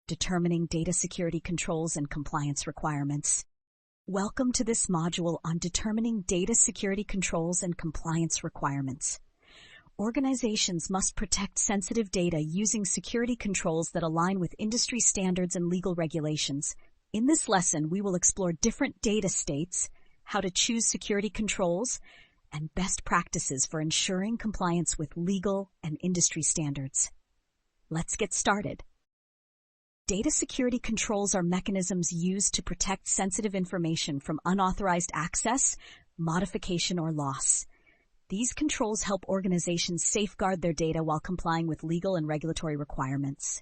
Determining Data Security Controls and Compliance Requirements. Welcome to this module on determining data security controls and compliance requirements. Organizations must protect sensitive data using security controls that align with industry standards and legal regulations. In this lesson, we will explore different data states, how to choose security controls, and best practices for ensuring compliance with legal and industry standards. Let's get started. Data security controls are mechanisms used to protect sensitive information from unauthorized access, modification, or loss. These controls help organizations safeguard their data while complying with legal and regulatory requirements.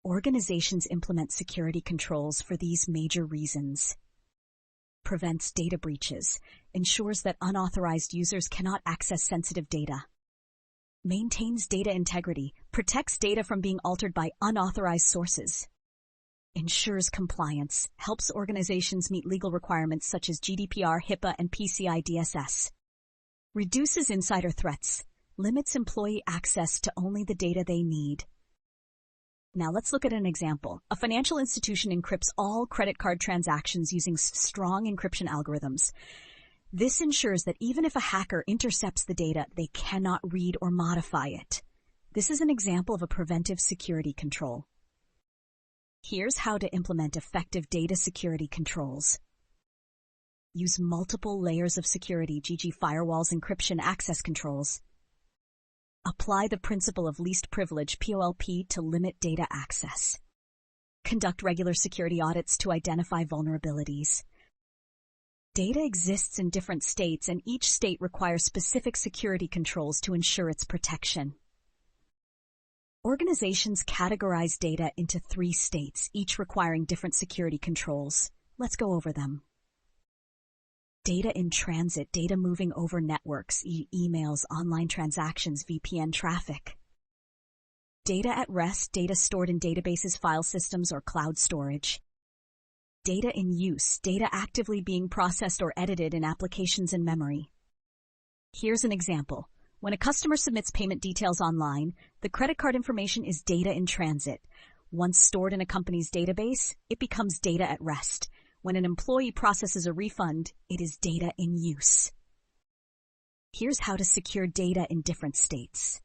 Organizations implement security controls for these major reasons. Prevents data breaches, ensures that unauthorized users cannot access sensitive data. Maintains data integrity, protects data from being altered by unauthorized sources. Ensures compliance, helps organizations meet legal requirements such as GDPR, HIPAA, and PCI-DSS. Reduces insider threats, limits employee access to only the data they need. Now let's look at an example. A financial institution encrypts all credit card transactions using strong encryption algorithms. This ensures that even if a hacker intercepts the data, they cannot read or modify it. This is an example of a preventive security control. Here's how to implement effective data security controls. Use multiple layers of security, e.g. firewalls, encryption, access controls. Apply the principle of least privilege, POLP, to limit data access. Conduct regular security audits to identify vulnerabilities. Data exists in different states, and each state requires specific security controls to ensure its protection. Organizations categorize data into 3 states, each requiring different security controls. Let's go over them. Data in transit, data moving over networks, emails, online transactions, VPN traffic. Data at rest, data stored in databases, file systems, or cloud storage. Data in use, data actively being processed or edited in applications and memory. Here's an example. When a customer submits payment details online, the credit card information is data in transit. Once stored in a company's database, it becomes data at rest. When an employee processes a refund, it is data in use. Here's how to secure data in different states.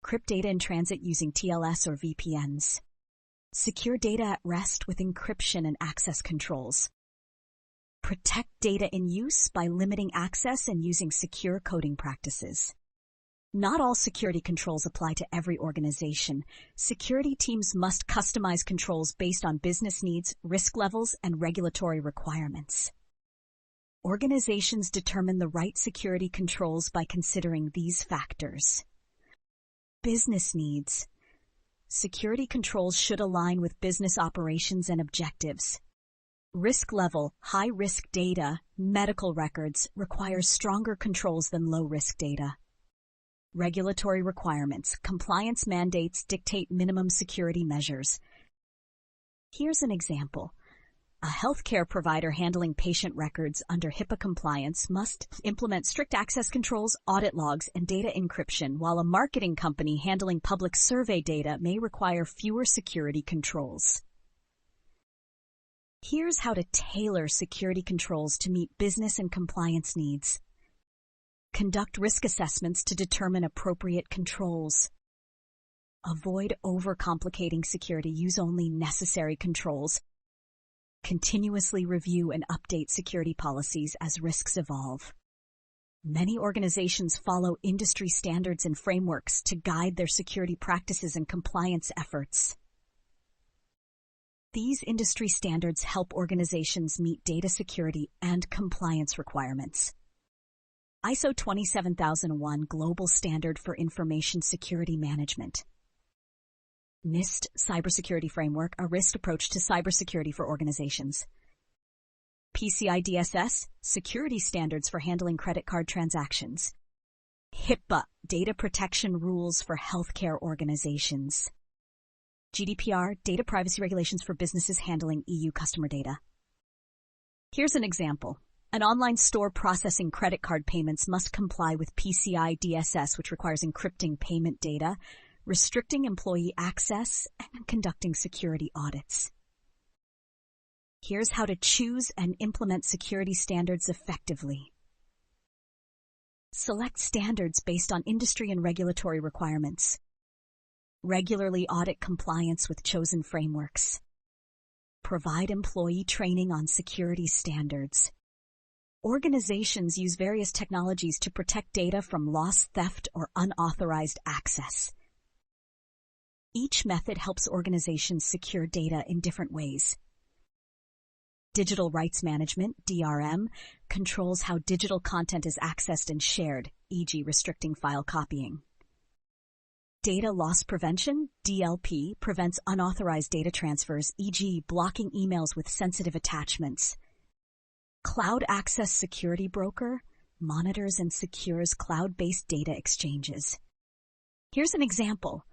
Encrypt data in transit using TLS or VPNs. Secure data at rest with encryption and access controls. Protect data in use by limiting access and using secure coding practices. Not all security controls apply to every organization. Security teams must customize controls based on business needs, risk levels, and regulatory requirements. Organizations determine the right security controls by considering these factors. Business needs. Security controls should align with business operations and objectives. Risk level, high-risk data, medical records requires stronger controls than low-risk data. Regulatory requirements, compliance mandates dictate minimum security measures. Here's an example. A healthcare provider handling patient records under HIPAA compliance must implement strict access controls, audit logs, and data encryption, while a marketing company handling public survey data may require fewer security controls. Here's how to tailor security controls to meet business and compliance needs. Conduct risk assessments to determine appropriate controls. Avoid overcomplicating security. Use only necessary controls. Continuously review and update security policies as risks evolve. Many organizations follow industry standards and frameworks to guide their security practices and compliance efforts. These industry standards help organizations meet data security and compliance requirements. ISO 27001 Global Standard for Information Security Management. NIST Cybersecurity Framework, a risk approach to cybersecurity for organizations. PCI-DSS, security standards for handling credit card transactions. HIPAA, data protection rules for healthcare organizations. GDPR, data privacy regulations for businesses handling EU customer data. Here's an example. An online store processing credit card payments must comply with PCI-DSS, which requires encrypting payment data, restricting employee access, and conducting security audits. Here's how to choose and implement security standards effectively. Select standards based on industry and regulatory requirements. Regularly audit compliance with chosen frameworks. Provide employee training on security standards. Organizations use various technologies to protect data from loss, theft, or unauthorized access. Each method helps organizations secure data in different ways. Digital rights management, DRM, controls how digital content is accessed and shared, e.g. restricting file copying. Data loss prevention, DLP, prevents unauthorized data transfers, e.g. blocking emails with sensitive attachments. Cloud Access Security Broker monitors and secures cloud-based data exchanges. Here's an example.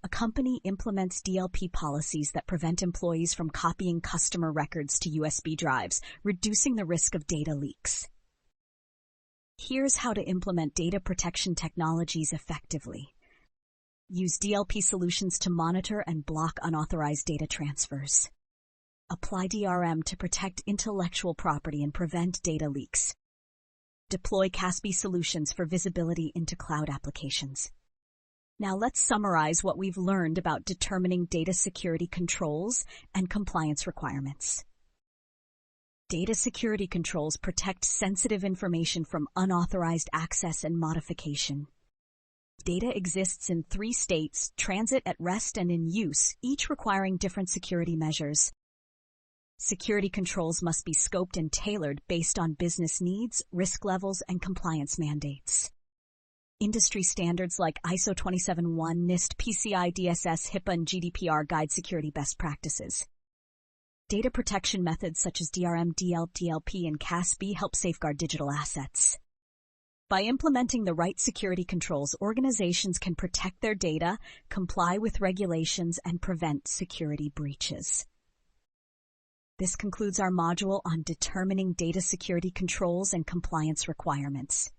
A company implements DLP policies that prevent employees from copying customer records to USB drives, reducing the risk of data leaks. Here's how to implement data protection technologies effectively. Use DLP solutions to monitor and block unauthorized data transfers. Apply DRM to protect intellectual property and prevent data leaks. Deploy CASB solutions for visibility into cloud applications. Now let's summarize what we've learned about determining data security controls and compliance requirements. Data security controls protect sensitive information from unauthorized access and modification. Data exists in 3 states: transit, at rest, and in use, each requiring different security measures. Security controls must be scoped and tailored based on business needs, risk levels, and compliance mandates. Industry standards like ISO 27001, NIST, PCI-DSS, HIPAA, and GDPR guide security best practices. Data protection methods such as DRM, DLP, and CASB help safeguard digital assets. By implementing the right security controls, organizations can protect their data, comply with regulations, and prevent security breaches. This concludes our module on determining data security controls and compliance requirements.